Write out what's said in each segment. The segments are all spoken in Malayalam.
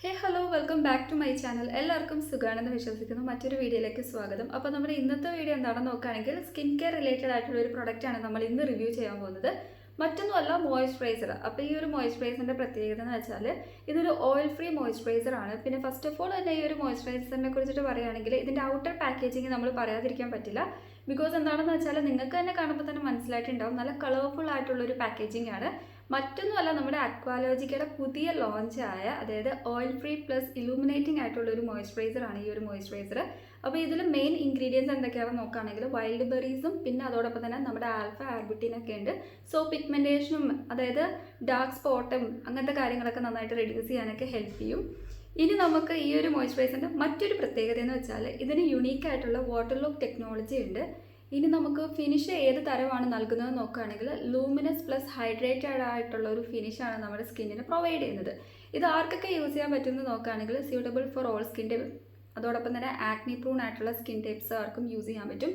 Hey hello welcome back to my channel. എല്ലാവർക്കും സുഖമാണെന്ന് വിശ്വസിക്കുന്നു. മറ്റൊരു വീഡിയോയിലേക്ക് സ്വാഗതം. അപ്പോൾ നമ്മുടെ ഇന്നത്തെ വീഡിയോ എന്താണെന്ന് നോക്കുകയാണെങ്കിൽ സ്കിൻ കെയർ റിലേറ്റഡ് ആയിട്ടുള്ള ഒരു പ്രൊഡക്റ്റാണ് നമ്മൾ ഇന്ന് റിവ്യൂ ചെയ്യാൻ പോകുന്നത്. മറ്റൊന്നുമല്ല, മോയ്സ്ചറൈസർ. അപ്പോൾ ഈ ഒരു മോയ്സ്ചറൈസറിൻ്റെ പ്രത്യേകത എന്ന് വെച്ചാൽ ഇതൊരു ഓയിൽ ഫ്രീ മോയ്സ്ചറൈസർ ആണ്. പിന്നെ ഫസ്റ്റ് ഓഫ് ഓൾ തന്നെ ഈ ഒരു മോയ്സ്ചറൈസറിനെ കുറിച്ചിട്ട് പറയുകയാണെങ്കിൽ ഇതിൻ്റെ ഔട്ടർ പാക്കേജിങ് നമ്മൾ പറയാതിരിക്കാൻ പറ്റില്ല. ബിക്കോസ് എന്താണെന്ന് വെച്ചാൽ നിങ്ങൾക്ക് തന്നെ കാണുമ്പോൾ തന്നെ മനസ്സിലായിട്ടുണ്ടാവും, നല്ല കളർഫുൾ ആയിട്ടുള്ളൊരു പാക്കേജിംഗ് ആണ്. മറ്റൊന്നുമല്ല, നമ്മുടെ അക്വാലോജിക്കയുടെ പുതിയ ലോഞ്ചായ, അതായത് ഓയിൽ ഫ്രീ പ്ലസ് ഇലൂമിനേറ്റിംഗ് ആയിട്ടുള്ള ഒരു മോയ്സ്ചറൈസർ ആണ് ഈ ഒരു മോയ്സ്ചറൈസർ. അപ്പോൾ ഇതിൽ മെയിൻ ഇൻഗ്രീഡിയൻസ് എന്തൊക്കെയാണെന്ന് നോക്കുകയാണെങ്കിൽ വൈൽഡ് ബെറീസും പിന്നെ അതോടൊപ്പം തന്നെ നമ്മുടെ ആൽഫ ആർബിറ്റിനൊക്കെ ഉണ്ട്. സോ പിഗ്മെൻറ്റേഷനും അതായത് ഡാർക്ക് സ്പോട്ടും അങ്ങനത്തെ കാര്യങ്ങളൊക്കെ നന്നായിട്ട് റെഡ്യൂസ് ചെയ്യാനൊക്കെ ഹെൽപ്പ് ചെയ്യും. ഇനി നമുക്ക് ഈ ഒരു മോയ്സ്ചറൈസറിൻ്റെ മറ്റൊരു പ്രത്യേകത എന്ന് വെച്ചാൽ ഇതിന് യുണീക്കായിട്ടുള്ള വാട്ടർ ലോക്ക് ടെക്നോളജി ഉണ്ട്. ഇനി നമുക്ക് ഫിനിഷ് ഏത് തരമാണ് നൽകുന്നത് നോക്കുകയാണെങ്കിൽ ലൂമിനസ് പ്ലസ് ഹൈഡ്രേറ്റഡ് ആയിട്ടുള്ള ഒരു ഫിനിഷാണ് നമ്മുടെ സ്കിന്നിന് പ്രൊവൈഡ് ചെയ്യുന്നത്. ഇത് ആർക്കൊക്കെ യൂസ് ചെയ്യാൻ പറ്റുമെന്ന് നോക്കുകയാണെങ്കിൽ suitable for all skin type, അതോടൊപ്പം തന്നെ ആക്നി പ്രൂൺ ആയിട്ടുള്ള സ്കിൻ ടൈപ്സ് ആർക്കും യൂസ് ചെയ്യാൻ പറ്റും.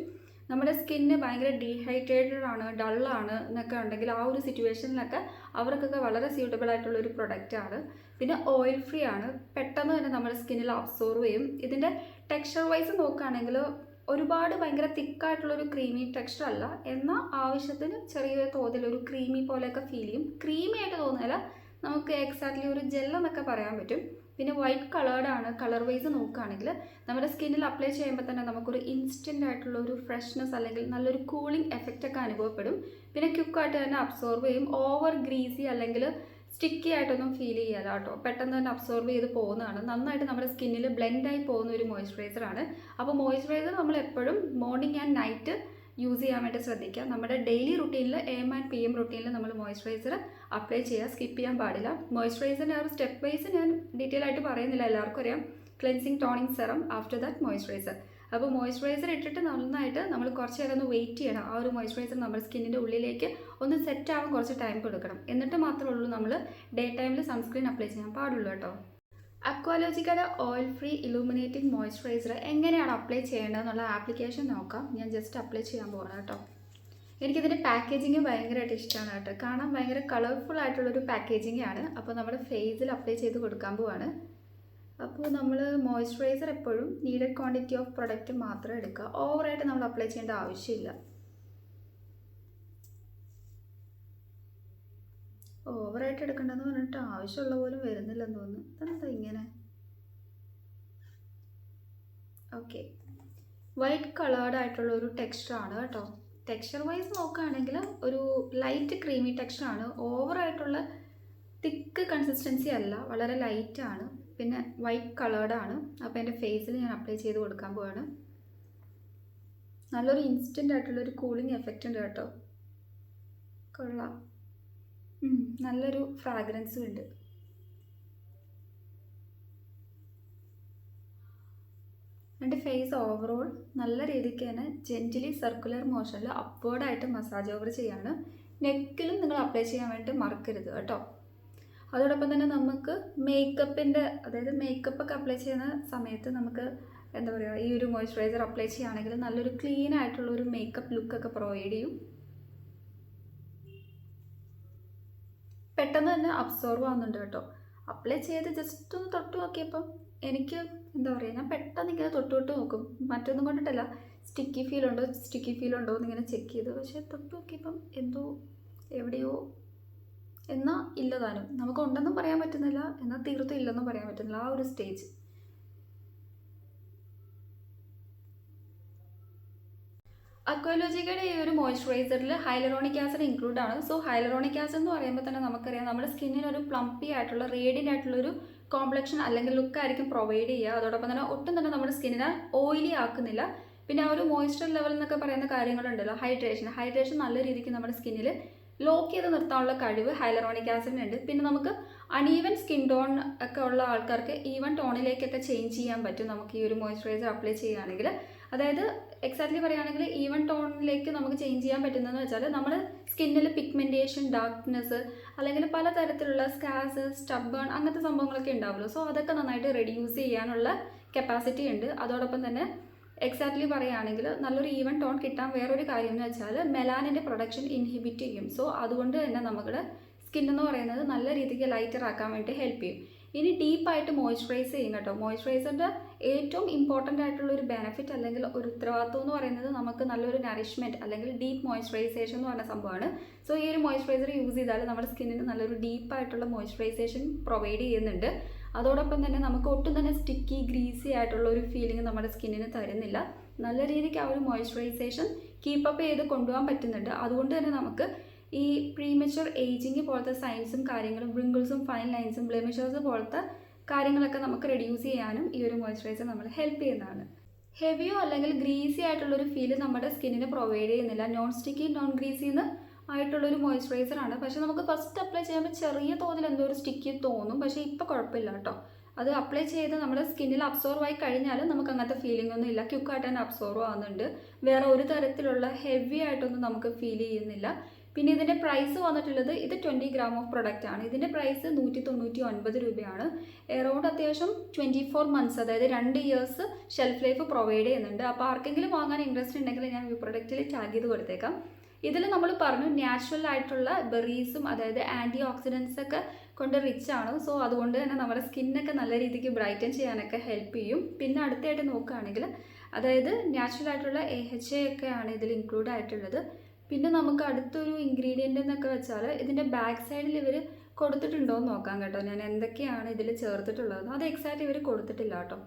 നമ്മുടെ സ്കിന്ന് ഭയങ്കര ഡീഹൈഡ്രേറ്റഡ് ആണ്, ഡള്ളാണ് എന്നൊക്കെ ഉണ്ടെങ്കിൽ ആ ഒരു സിറ്റുവേഷനിലൊക്കെ അവർക്കൊക്കെ വളരെ സ്യൂട്ടബിൾ ആയിട്ടുള്ള ഒരു പ്രൊഡക്റ്റാണ്. പിന്നെ ഓയിൽ ഫ്രീ ആണ്, പെട്ടെന്ന് തന്നെ നമ്മുടെ സ്കിന്നിൽ അബ്സോർവ് ചെയ്യും. ഇതിൻ്റെ ടെക്സ്ചർ വൈസ് നോക്കുകയാണെങ്കിൽ ഒരുപാട് ഭയങ്കര തിക്കായിട്ടുള്ളൊരു ക്രീമി ടെക്സ്ചർ അല്ല, എന്നാൽ ആവശ്യത്തിന് ചെറിയ തോതിലൊരു ക്രീമി പോലെയൊക്കെ ഫീൽ ചെയ്യും. ക്രീമി ആയിട്ട് തോന്നുന്നില്ല, നമുക്ക് എക്സാക്ട്ലി ഒരു ജെല്ലെന്നൊക്കെ പറയാൻ പറ്റും. പിന്നെ വൈറ്റ് കളേർഡാണ്. കളർ വൈസ് നോക്കുകയാണെങ്കിൽ നമ്മുടെ സ്കിന്നിൽ അപ്ലൈ ചെയ്യുമ്പോൾ തന്നെ നമുക്കൊരു ഇൻസ്റ്റൻ്റ് ആയിട്ടുള്ള ഒരു ഫ്രഷ്നെസ് അല്ലെങ്കിൽ നല്ലൊരു കൂളിംഗ് എഫക്റ്റ് ഒക്കെ അനുഭവപ്പെടും. പിന്നെ ക്വിക്കായിട്ട് തന്നെ അബ്സോർവ് ചെയ്യും. ഓവർ ഗ്രീസി അല്ലെങ്കിൽ സ്റ്റിക്കി ആയിട്ടൊന്നും ഫീൽ ചെയ്യാല്ല കേട്ടോ. പെട്ടെന്ന് തന്നെ അബ്സോർവ് ചെയ്ത് പോകുന്നതാണ്. നന്നായിട്ട് നമ്മുടെ സ്കിന്നിൽ ബ്ലെൻഡായി പോകുന്ന ഒരു മോയ്സ്ചറൈസറാണ്. അപ്പോൾ മോയ്സ്ചറൈസർ നമ്മൾ എപ്പോഴും മോർണിംഗ് ആൻഡ് നൈറ്റ് യൂസ് ചെയ്യാൻ വേണ്ടി ശ്രദ്ധിക്കുക. നമ്മുടെ ഡെയിലി റുട്ടീനിൽ AM ആൻഡ് PM റുട്ടീനിൽ നമ്മൾ മോയ്സ്ചറൈസർ അപ്ലൈ ചെയ്യുക, സ്കിപ്പ് ചെയ്യാൻ പാടില്ല. മോയ്സ്ചറൈസറിൻ്റെ ആ ഒരു സ്റ്റെപ്പ് വൈസ് ഞാൻ ഡീറ്റെയിൽ ആയിട്ട് പറയുന്നില്ല, എല്ലാവർക്കും അറിയാം. Cleansing toning serum, after that moisturiser. അപ്പോൾ മോയ്സ്ചറൈസർ ഇട്ടിട്ട് നന്നായിട്ട് നമ്മൾ കുറച്ച് നേരം ഒന്ന് വെയിറ്റ് ചെയ്യണം. ആ ഒരു മോയ്സ്ചറൈസർ നമ്മുടെ സ്കിന്നിൻ്റെ ഉള്ളിലേക്ക് ഒന്ന് സെറ്റ് ആവാൻ കുറച്ച് ടൈം കൊടുക്കണം. എന്നിട്ട് മാത്രമേ ഉള്ളൂ നമ്മൾ ഡേ ടൈമിൽ സൺസ്ക്രീൻ അപ്ലൈ ചെയ്യാൻ പാടുള്ളൂ കേട്ടോ. അക്വാലോജിക്കയുടെ ഓയിൽ ഫ്രീ ഇലൂമിനേറ്റിംഗ് മോയ്സ്ചറൈസർ എങ്ങനെയാണ് അപ്ലൈ ചെയ്യേണ്ടതെന്നുള്ള ആപ്ലിക്കേഷൻ നോക്കാം. ഞാൻ ജസ്റ്റ് അപ്ലൈ ചെയ്യാൻ പോകണം കേട്ടോ. എനിക്കിതിൻ്റെ പാക്കേജിങ് ഭയങ്കരമായിട്ട് ഇഷ്ടമാണ് കേട്ടോ. കാണാൻ ഭയങ്കര കളർഫുൾ ആയിട്ടുള്ളൊരു പാക്കേജിംഗ് ആണ്. അപ്പോൾ നമ്മുടെ ഫേസിൽ അപ്ലൈ ചെയ്ത് കൊടുക്കാൻ പോവാണ്. അപ്പോൾ നമ്മൾ മോയ്സ്ചറൈസർ എപ്പോഴും നീഡഡ് ക്വാണ്ടിറ്റി ഓഫ് പ്രൊഡക്റ്റ് മാത്രം എടുക്കുക. ഓവറായിട്ട് നമ്മൾ അപ്ലൈ ചെയ്യേണ്ട ആവശ്യമില്ല. ഓവറായിട്ട് എടുക്കേണ്ടതെന്ന് പറഞ്ഞിട്ട് ആവശ്യമുള്ള പോലും വരുന്നില്ലെന്ന് തോന്നുന്നു. ഇതെന്താ ഇങ്ങനെ? ഓക്കെ, വൈറ്റ് കളേർഡ് ആയിട്ടുള്ള ഒരു ടെക്സ്ചറാണ് കേട്ടോ. ടെക്സ്ചർ വൈസ് നോക്കുകയാണെങ്കിൽ ഒരു ലൈറ്റ് ക്രീമി ടെക്സ്ചറാണ്. ഓവറായിട്ടുള്ള തിക്ക് കൺസിസ്റ്റൻസി അല്ല, വളരെ ലൈറ്റാണ്. പിന്നെ വൈറ്റ് കളേർഡാണ്. അപ്പോൾ എൻ്റെ ഫേസിൽ ഞാൻ അപ്ലൈ ചെയ്ത് കൊടുക്കാൻ പോവാണ്. നല്ലൊരു ഇൻസ്റ്റൻ്റ് ആയിട്ടുള്ളൊരു കൂളിംഗ് എഫക്റ്റ് ഉണ്ട് കേട്ടോ. കൊള്ളാം. നല്ലൊരു ഫ്രാഗ്രൻസും ഉണ്ട്. എൻ്റെ ഫേസ് ഓവറോൾ നല്ല രീതിക്ക് തന്നെ ജെൻറ്റിലി സർക്കുലർ മോഷനിൽ അപ്വേർഡായിട്ട് മസാജ് ഓവർ ചെയ്യാണ്. നെക്കിലും നിങ്ങൾ അപ്ലൈ ചെയ്യാൻ വേണ്ടി മറക്കരുത് കേട്ടോ. അതോടൊപ്പം തന്നെ നമുക്ക് മേക്കപ്പിൻ്റെ, അതായത് മേക്കപ്പൊക്കെ അപ്ലൈ ചെയ്യുന്ന സമയത്ത് നമുക്ക് എന്താ പറയുക, ഈ ഒരു മോയ്സ്ചറൈസർ അപ്ലൈ ചെയ്യുകയാണെങ്കിൽ നല്ലൊരു ക്ലീൻ ആയിട്ടുള്ളൊരു മേക്കപ്പ് ലുക്കൊക്കെ പ്രൊവൈഡ് ചെയ്യും. പെട്ടെന്ന് തന്നെ അബ്സോർവ് ആവുന്നുണ്ട് കേട്ടോ. അപ്ലൈ ചെയ്ത് ജസ്റ്റ് ഒന്ന് തൊട്ട് നോക്കിയപ്പം എനിക്ക് എന്താ പറയുക, ഞാൻ പെട്ടെന്ന് ഇങ്ങനെ തൊട്ട് നോക്കും. മറ്റൊന്നും കൊണ്ടിട്ടല്ല, സ്റ്റിക്കി ഫീൽ ഉണ്ടോ എന്നിങ്ങനെ ചെക്ക് ചെയ്തു. പക്ഷേ തൊട്ട് നോക്കിയപ്പം എന്തോ എവിടെയോ എന്നാൽ ഇല്ലതാനും. നമുക്ക് ഉണ്ടെന്നും പറയാൻ പറ്റുന്നില്ല, എന്നാൽ തീർത്തും ഇല്ലെന്നും പറയാൻ പറ്റുന്നില്ല, ആ ഒരു സ്റ്റേജ്. അക്വാലോജിക്കയുടെ ഈ ഒരു മോയ്സ്ചറൈസറിൽ ഹൈലറോണിക് ആസിഡ് ഇൻക്ലൂഡ് ആണ്. സോ ഹൈലറോണിക് ആസിഡ് എന്ന് പറയുമ്പോൾ തന്നെ നമുക്കറിയാം നമ്മുടെ സ്കിന്നിന് ഒരു പ്ലംപി ആയിട്ടുള്ള റേഡിയൻ്റ് ആയിട്ടുള്ളൊരു കോംപ്ലക്ഷൻ അല്ലെങ്കിൽ ലുക്ക് ആയിരിക്കും പ്രൊവൈഡ് ചെയ്യുക. അതോടൊപ്പം തന്നെ ഒട്ടും തന്നെ നമ്മുടെ സ്കിന്നിനെ ഓയിലി ആക്കുന്നില്ല. പിന്നെ ആ ഒരു മോയ്സ്ചർ ലെവൽ എന്നൊക്കെ പറയുന്ന കാര്യങ്ങളുണ്ടല്ലോ, ഹൈഡ്രേഷൻ നല്ല രീതിക്ക് നമ്മുടെ സ്കിന്നിൽ ലോക്ക് ചെയ്ത് നിർത്താനുള്ള കഴിവ് ഹൈലറോണിക് ആസിഡിനുണ്ട്. പിന്നെ നമുക്ക് അൺഈവൻ സ്കിൻ ടോൺ ഒക്കെ ഉള്ള ആൾക്കാർക്ക് ഈവൻ ടോണിലേക്കൊക്കെ ചേഞ്ച് ചെയ്യാൻ പറ്റും നമുക്ക് ഈ ഒരു മോയ്സ്ചറൈസർ അപ്ലൈ ചെയ്യുകയാണെങ്കിൽ. അതായത് എക്സാക്ട്ലി പറയുകയാണെങ്കിൽ ഈവൻ ടോണിലേക്ക് നമുക്ക് ചേഞ്ച് ചെയ്യാൻ പറ്റുന്നതെന്ന് വെച്ചാൽ നമ്മൾ സ്കിന്നിൽ പിഗ്മെൻറ്റേഷൻ, ഡാർക്ക്നെസ് അല്ലെങ്കിൽ പലതരത്തിലുള്ള സ്കാസ്, സ്റ്റബ്ബേൺ അങ്ങനത്തെ സംഭവങ്ങളൊക്കെ ഉണ്ടാവുമല്ലോ. സോ അതൊക്കെ നന്നായിട്ട് റെഡ്യൂസ് ചെയ്യാനുള്ള കപ്പാസിറ്റി ഉണ്ട്. അതോടൊപ്പം തന്നെ എക്സാക്ട്ലി പറയുകയാണെങ്കിൽ നല്ലൊരു ഈവൻ ടോൺ കിട്ടാൻ വേറൊരു കാര്യം എന്ന് വെച്ചാൽ മെലാനിൻ്റെ പ്രൊഡക്ഷൻ ഇൻഹിബിറ്റ് ചെയ്യും. സോ അതുകൊണ്ട് തന്നെ നമ്മുടെ സ്കിൻ എന്ന് പറയുന്നത് നല്ല രീതിക്ക് ലൈറ്റർ ആക്കാൻ വേണ്ടി ഹെൽപ്പ് ചെയ്യും. ഇനി ഡീപ്പായിട്ട് മോയ്സ്ചറൈസ് ചെയ്യും കേട്ടോ. മോയ്സ്ചറൈസറിൻ്റെ ഏറ്റവും ഇമ്പോർട്ടൻ്റ് ആയിട്ടുള്ള ഒരു ബെനിഫിറ്റ് അല്ലെങ്കിൽ ഒരു ഉത്തരവാദിത്വം എന്ന് പറയുന്നത് നമുക്ക് നല്ലൊരു നറിഷ്മെൻറ്റ് അല്ലെങ്കിൽ ഡീപ്പ് മോയ്സ്ചറൈസേഷൻ എന്ന് പറഞ്ഞ സംഭവമാണ്. സോ ഈ ഒരു മോയ്സ്ചറൈസർ യൂസ് ചെയ്താൽ നമ്മുടെ സ്കിന്നിന് നല്ലൊരു ഡീപ്പായിട്ടുള്ള മോയ്സ്ചറൈസേഷൻ പ്രൊവൈഡ് ചെയ്യുന്നുണ്ട്. അതോടൊപ്പം തന്നെ നമുക്ക് ഒട്ടും തന്നെ സ്റ്റിക്കി ഗ്രീസി ആയിട്ടുള്ള ഒരു ഫീലിംഗ് നമ്മുടെ സ്കിന്നിന് തരുന്നില്ല. നല്ല രീതിക്ക് ആ ഒരു മോയ്സ്ചറൈസേഷൻ കീപ്പപ്പ് ചെയ്ത് കൊണ്ടുപോകാൻ പറ്റുന്നുണ്ട്. അതുകൊണ്ട് തന്നെ നമുക്ക് ഈ പ്രീമച്വർ ഏജിങ് പോലത്തെ സൈൻസും കാര്യങ്ങളും റിങ്കിൾസും ഫൈൻ ലൈൻസും ബ്ലെമിഷേഴ്സ് പോലത്തെ കാര്യങ്ങളൊക്കെ നമുക്ക് റെഡ്യൂസ് ചെയ്യാനും ഈ ഒരു മോയ്സ്ചറൈസർ നമ്മൾ ഹെൽപ്പ് ചെയ്യുന്നതാണ്. ഹെവിയോ അല്ലെങ്കിൽ ഗ്രീസി ആയിട്ടുള്ളൊരു ഫീല് നമ്മുടെ സ്കിന്നിന് പ്രൊവൈഡ് ചെയ്യുന്നില്ല. നോൺ സ്റ്റിക്കി നോൺ ഗ്രീസിന്ന് ആയിട്ടുള്ളൊരു മോയ്സ്ചറൈസറാണ്. പക്ഷേ നമുക്ക് ഫസ്റ്റ് അപ്ലൈ ചെയ്യുമ്പോൾ ചെറിയ തോതിൽ എന്തോ ഒരു സ്റ്റിക്കി തോന്നും. പക്ഷേ ഇപ്പോൾ കുഴപ്പമില്ല കേട്ടോ. അത് അപ്ലൈ ചെയ്ത് നമ്മുടെ സ്കിന്നിൽ അബ്സോർവ് ആയി കഴിഞ്ഞാൽ നമുക്ക് അങ്ങനത്തെ ഫീലിംഗ് ഒന്നും ഇല്ല. ക്യുക്കായിട്ട് തന്നെ അബ്സോർവ് ആവുന്നുണ്ട്. വേറെ ഒരു തരത്തിലുള്ള ഹെവി ആയിട്ടൊന്നും നമുക്ക് ഫീൽ ചെയ്യുന്നില്ല. പിന്നെ ഇതിൻ്റെ പ്രൈസ് വന്നിട്ടുള്ളത് ഇത് 20 ഗ്രാം ഓഫ് പ്രൊഡക്റ്റ് ആണ്. ഇതിൻ്റെ പ്രൈസ് 199 രൂപയാണ്. എറൗണ്ട് അത്യാവശ്യം 24 മന്ത്സ് അതായത് 2 ഇയേഴ്സ് ഷെൽഫ് ലൈഫ് പ്രൊവൈഡ് ചെയ്യുന്നുണ്ട്. അപ്പോൾ ആർക്കെങ്കിലും വാങ്ങാൻ ഇൻട്രസ്റ്റ് ഉണ്ടെങ്കിൽ ഞാൻ ഈ പ്രൊഡക്റ്റിൽ ടാഗ് ചെയ്ത് കൊടുത്തേക്കാം. ഇതിൽ നമ്മൾ പറഞ്ഞു നാച്ചുറൽ ആയിട്ടുള്ള ബെറീസും അതായത് ആൻറ്റി ഓക്സിഡൻസ് ഒക്കെ കൊണ്ട് റിച്ച് ആണ്. സോ അതുകൊണ്ട് തന്നെ നമ്മുടെ സ്കിന്നൊക്കെ നല്ല രീതിക്ക് ബ്രൈറ്റൻ ചെയ്യാനൊക്കെ ഹെൽപ്പ് ചെയ്യും. പിന്നെ അടുത്തായിട്ട് നോക്കുകയാണെങ്കിൽ അതായത് നാച്ചുറൽ ആയിട്ടുള്ള AHA ഒക്കെയാണ് ഇതിൽ ഇൻക്ലൂഡ് ആയിട്ടുള്ളത്. പിന്നെ നമുക്ക് അടുത്തൊരു ഇൻഗ്രീഡിയൻ്റ് എന്നൊക്കെ വെച്ചാൽ ഇതിൻ്റെ ബാക്ക് സൈഡിൽ ഇവർ കൊടുത്തിട്ടുണ്ടോ എന്ന് നോക്കാം കേട്ടോ. ഞാൻ എന്തൊക്കെയാണ് ഇതിൽ ചേർത്തിട്ടുള്ളതെന്ന് അത് എക്സാക്റ്റ് ഇവർ കൊടുത്തിട്ടില്ല കേട്ടോ.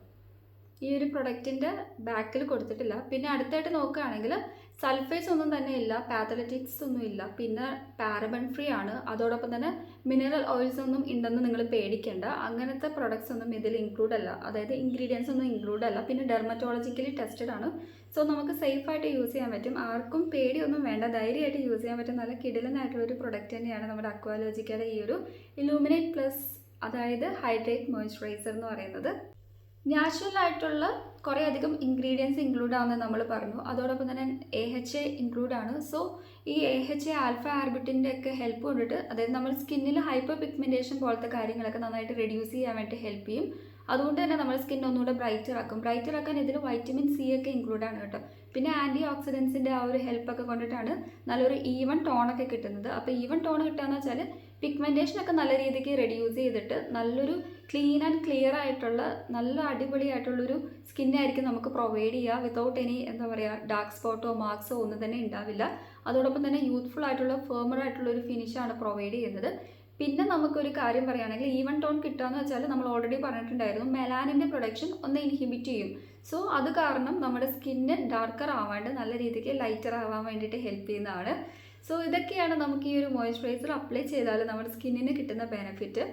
ഈ ഒരു പ്രൊഡക്റ്റിൻ്റെ ബാക്കിൽ കൊടുത്തിട്ടില്ല. പിന്നെ അടുത്തായിട്ട് നോക്കുകയാണെങ്കിൽ സൾഫേറ്റ്സ് ഒന്നും തന്നെ ഇല്ല, പാത്തലറ്റിക്സ് ഒന്നും ഇല്ല, പിന്നെ പാരബൻ ഫ്രീ ആണ്. അതോടൊപ്പം തന്നെ മിനറൽ ഓയിൽസ് ഒന്നും ഉണ്ടെന്ന് നിങ്ങൾ പേടിക്കേണ്ട. അങ്ങനത്തെ പ്രൊഡക്ട്സ് ഒന്നും ഇതിൽ ഇൻക്ലൂഡ് അല്ല, അതായത് ഇൻഗ്രീഡിയൻസ് ഒന്നും ഇൻക്ലൂഡ് അല്ല. പിന്നെ ഡെർമറ്റോളജിക്കലി ടെസ്റ്റഡ് ആണ്. സോ നമുക്ക് സേഫായിട്ട് യൂസ് ചെയ്യാൻ പറ്റും. ആർക്കും പേടിയൊന്നും വേണ്ട, ധൈര്യമായിട്ട് യൂസ് ചെയ്യാൻ പറ്റും. നല്ല കിടിലനായിട്ടുള്ളൊരു പ്രൊഡക്റ്റ് തന്നെയാണ് നമ്മുടെ അക്വാലോജിക്കയുടെ ഈ ഒരു ഇലൂമിനേറ്റ് പ്ലസ് അതായത് ഹൈഡ്രേറ്റ് മോയ്സ്ചറൈസർ എന്ന് പറയുന്നത്. നാച്ചുറൽ ആയിട്ടുള്ള കുറേ അധികം ഇൻഗ്രീഡിയൻസ് ഇൻക്ലൂഡ് ആവുന്നത് നമ്മൾ പറഞ്ഞു. അതോടൊപ്പം തന്നെ AHA ഇൻക്ലൂഡ് ആണ്. സോ ഈ AHA ആൽഫ ആർബിറ്റിൻ്റെ ഒക്കെ ഹെൽപ്പ് കൊണ്ടിട്ട് അതായത് നമ്മൾ സ്കിന്നിൽ ഹൈപ്പർ പിഗ്മെൻറ്റേഷൻ പോലത്തെ കാര്യങ്ങളൊക്കെ നന്നായിട്ട് റെഡ്യൂസ് ചെയ്യാൻ വേണ്ടി ഹെൽപ്പ് ചെയ്യും. അതുകൊണ്ട് തന്നെ നമ്മുടെ സ്കിൻ ഒന്നുകൂടെ ബ്രൈറ്റർ ആക്കാൻ ഇതിൽ വൈറ്റമിൻ C ഒക്കെ ഇൻക്ലൂഡ് ആണ് കേട്ടോ. പിന്നെ ആൻറ്റി ഓക്സിഡൻസിൻ്റെ ആ ഒരു ഹെൽപ്പൊക്കെ കൊണ്ടിട്ടാണ് നല്ലൊരു ഈവൻ ടോണൊക്കെ കിട്ടുന്നത്. അപ്പോൾ ഈവൻ ടോൺ കിട്ടുകയെന്ന് വെച്ചാൽ പിഗ്മെൻറ്റേഷനൊക്കെ നല്ല രീതിക്ക് റെഡ്യൂസ് ചെയ്തിട്ട് നല്ലൊരു ക്ലീൻ ആൻഡ് ക്ലിയർ ആയിട്ടുള്ള നല്ല അടിപൊളിയായിട്ടുള്ളൊരു സ്കിന്നായിരിക്കും നമുക്ക് പ്രൊവൈഡ് ചെയ്യുക. വിത്തൗട്ട് എനി എന്താ പറയുക ഡാർക്ക് സ്പോട്ടോ മാർക്സോ ഒന്നും തന്നെ ഉണ്ടാവില്ല. അതോടൊപ്പം തന്നെ യൂത്ത്ഫുൾ ആയിട്ടുള്ള ഫേമർ ആയിട്ടുള്ളൊരു ഫിനിഷാണ് പ്രൊവൈഡ് ചെയ്യുന്നത്. പിന്നെ നമുക്കൊരു കാര്യം പറയുകയാണെങ്കിൽ ഈവൻ ടോൺ കിട്ടുകയെന്ന് വെച്ചാൽ നമ്മൾ ഓൾറെഡി പറഞ്ഞിട്ടുണ്ടായിരുന്നു മെലാനിൻ്റെ പ്രൊഡക്ഷൻ ഒന്ന് ഇൻഹിബിറ്റ് ചെയ്യും. സോ അത് കാരണം നമ്മുടെ സ്കിന്ന് ഡാർക്കർ ആവാണ്ട് നല്ല രീതിക്ക് ലൈറ്റർ ആവാൻ വേണ്ടിയിട്ട് ഹെൽപ്പ് ചെയ്യുന്നതാണ്. സോ ഇതൊക്കെയാണ് നമുക്ക് ഈ ഒരു മോയ്സ്ചറൈസർ അപ്ലൈ ചെയ്താൽ നമ്മുടെ സ്കിന്നിന് കിട്ടുന്ന ബെനിഫിറ്റ്.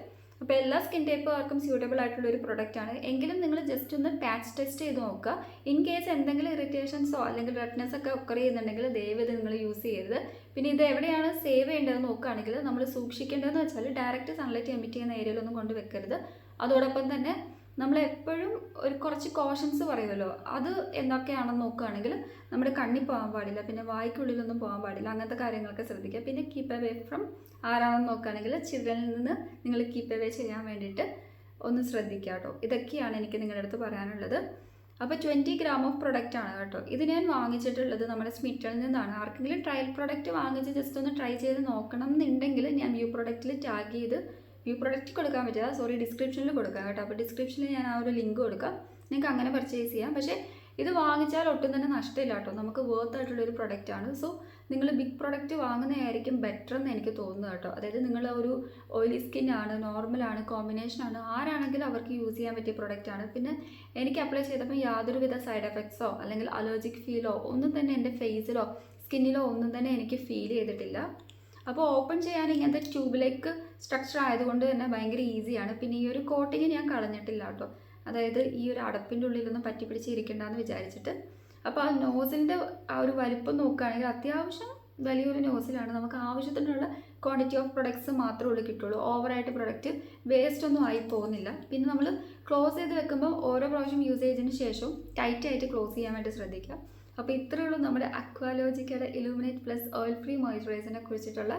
അപ്പോൾ എല്ലാ സ്കിൻ ടൈപ്പുകാർക്കും സ്യൂട്ടബിൾ ആയിട്ടുള്ള ഒരു പ്രൊഡക്റ്റ് ആണ്. എങ്കിലും നിങ്ങൾ ജസ്റ്റ് ഒന്ന് പാച്ച് ടെസ്റ്റ് ചെയ്ത് നോക്കുക. ഇൻ കേസ് എന്തെങ്കിലും ഇറിറ്റേഷൻസോ അല്ലെങ്കിൽ റെഡ്നെസ് ഒക്കെ ഒക്കർ ചെയ്യുന്നുണ്ടെങ്കിൽ ദയവേത് നിങ്ങൾ യൂസ് ചെയ്യരുത്. പിന്നെ ഇത് എവിടെയാണ് സേവ് ചെയ്യേണ്ടതെന്ന് നോക്കുകയാണെങ്കിൽ നമ്മൾ സൂക്ഷിക്കേണ്ടതെന്ന് വെച്ചാൽ ഡയറക്റ്റ് സൺലൈറ്റ് എമിറ്റ് ചെയ്യുന്ന ഏരിയയിലൊന്നും കൊണ്ട് വെക്കരുത്. അതോടൊപ്പം തന്നെ നമ്മൾ എപ്പോഴും ഒരു കുറച്ച് കോഷൻസ് പറയുമല്ലോ, അത് എന്തൊക്കെയാണെന്ന് നോക്കുകയാണെങ്കിൽ നമ്മുടെ കണ്ണിൽ പോകാൻ പാടില്ല, പിന്നെ വായ്ക്കുള്ളിലൊന്നും പോകാൻ പാടില്ല, അങ്ങനത്തെ കാര്യങ്ങളൊക്കെ ശ്രദ്ധിക്കുക. പിന്നെ കീപ്പ് അവേ ഫ്രം ആരാണെന്ന് നോക്കുകയാണെങ്കിൽ ചിൽഡ്രനിൽ നിന്ന് നിങ്ങൾ കീപ്പ് അവേ ചെയ്യാൻ വേണ്ടിയിട്ട് ഒന്ന് ശ്രദ്ധിക്കുക കേട്ടോ. ഇതൊക്കെയാണ് എനിക്ക് നിങ്ങളുടെ അടുത്ത് പറയാനുള്ളത്. അപ്പോൾ 20 ഗ്രാം ഓഫ് പ്രൊഡക്റ്റ് ആണ് കേട്ടോ. ഇത് ഞാൻ വാങ്ങിച്ചിട്ടുള്ളത് നമ്മുടെ സ്മിറ്റലിൽ നിന്നാണ്. ആർക്കെങ്കിലും ട്രയൽ പ്രൊഡക്റ്റ് വാങ്ങിച്ച് ജസ്റ്റ് ഒന്ന് ട്രൈ ചെയ്ത് നോക്കണം എന്നുണ്ടെങ്കിൽ ഞാൻ വ്യൂ പ്രൊഡക്റ്റിൽ ടാഗ് ചെയ്ത് വ്യൂ പ്രൊഡക്റ്റ് കൊടുക്കാൻ പറ്റില്ല, ഡിസ്ക്രിപ്ഷനിൽ കൊടുക്കാം കേട്ടോ. അപ്പോൾ ഡിസ്ക്രിപ്ഷനിൽ ഞാൻ ആ ഒരു ലിങ്ക് കൊടുക്കാം, നിങ്ങൾക്ക് അങ്ങനെ പർച്ചേസ് ചെയ്യാം. പക്ഷേ ഇത് വാങ്ങിച്ചാൽ ഒട്ടും തന്നെ നഷ്ടമില്ല കേട്ടോ, നമുക്ക് വർത്ത് ആയിട്ടുള്ളൊരു പ്രൊഡക്റ്റ് ആണ്. സോ നിങ്ങൾ ബിഗ് പ്രൊഡക്റ്റ് വാങ്ങുന്നതായിരിക്കും ബെറ്റർ എന്ന് എനിക്ക് തോന്നുന്നു കേട്ടോ. അതായത് നിങ്ങൾ ഒരു ഓയിലി സ്കിൻ ആണ്, നോർമലാണ്, കോമ്പിനേഷൻ ആണ്, ആരാണെങ്കിലും അവർക്ക് യൂസ് ചെയ്യാൻ പറ്റിയ പ്രൊഡക്റ്റ് ആണ്. പിന്നെ എനിക്ക് അപ്ലൈ ചെയ്തപ്പോൾ യാതൊരുവിധ സൈഡ് എഫക്ട്സോ അല്ലെങ്കിൽ അലർജിക് ഫീലോ ഒന്നും തന്നെ എൻ്റെ ഫേസിലോ സ്കിന്നിലോ ഒന്നും തന്നെ എനിക്ക് ഫീൽ ചെയ്തിട്ടില്ല. അപ്പോൾ ഓപ്പൺ ചെയ്യാൻ ഇങ്ങനത്തെ ട്യൂബിലേക്ക് സ്ട്രക്ചർ ആയതുകൊണ്ട് തന്നെ ഭയങ്കര ഈസിയാണ്. പിന്നെ ഈ ഒരു കോട്ടിങ് ഞാൻ കളഞ്ഞിട്ടില്ല കേട്ടോ, അതായത് ഈ ഒരു അടപ്പിൻ്റെ ഉള്ളിലൊന്നും പറ്റി പിടിച്ചിരിക്കണ്ടെന്ന് വിചാരിച്ചിട്ട്. അപ്പോൾ ആ നോസിൻ്റെ ആ ഒരു വലിപ്പം നോക്കുകയാണെങ്കിൽ അത്യാവശ്യം വലിയൊരു നോസിലാണ്. നമുക്ക് ആവശ്യത്തിനുള്ള ക്വാണ്ടിറ്റി ഓഫ് പ്രൊഡക്ട്സ് മാത്രമേ ഉള്ളൂ കിട്ടുള്ളൂ. ഓവറായിട്ട് പ്രൊഡക്റ്റ് വേസ്റ്റ് ഒന്നും ആയി പോകുന്നില്ല. പിന്നെ നമ്മൾ ക്ലോസ് ചെയ്ത് വെക്കുമ്പോൾ ഓരോ പ്രാവശ്യം യൂസ് ചെയ്തതിന് ശേഷം ടൈറ്റായിട്ട് ക്ലോസ് ചെയ്യാൻ വേണ്ടി ശ്രദ്ധിക്കുക. അപ്പോൾ ഇത്രയേ ഉള്ളൂ നമ്മുടെ അക്വാലോജിക്കയുടെ ഇലൂമിനേറ്റ് പ്ലസ് ഓയിൽ ഫ്രീ മോയ്സ്ചറൈസറിനെ കുറിച്ചിട്ടുള്ള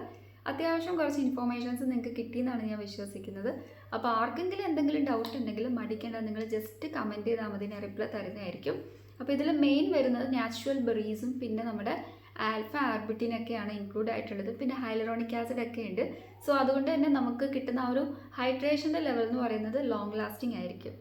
അത്യാവശ്യം കുറച്ച് ഇൻഫോർമേഷൻസ് നിങ്ങൾക്ക് കിട്ടിയെന്നാണ് ഞാൻ വിശ്വസിക്കുന്നത്. അപ്പോൾ ആർക്കെങ്കിലും എന്തെങ്കിലും ഡൗട്ട് ഉണ്ടെങ്കിൽ മടിക്കേണ്ട, നിങ്ങൾ ജസ്റ്റ് കമൻറ്റ് ചെയ്താൽ മതി, ഞാൻ റിപ്ലൈ തരുന്നതായിരിക്കും. അപ്പോൾ ഇതിൽ മെയിൻ വരുന്നത് നാച്ചുറൽ ബെറീസും പിന്നെ നമ്മുടെ ആൽഫ ആർബിറ്റിൻ ഒക്കെയാണ് ഇൻക്ലൂഡ് ആയിട്ടുള്ളത്. പിന്നെ ഹൈലറോണിക് ആസിഡ് ഒക്കെ ഉണ്ട്. സോ അതുകൊണ്ട് തന്നെ നമുക്ക് കിട്ടുന്ന ആ ഒരു ഹൈഡ്രേഷൻ്റെ ലെവൽ എന്ന് പറയുന്നത് ലോങ് ലാസ്റ്റിംഗ് ആയിരിക്കും.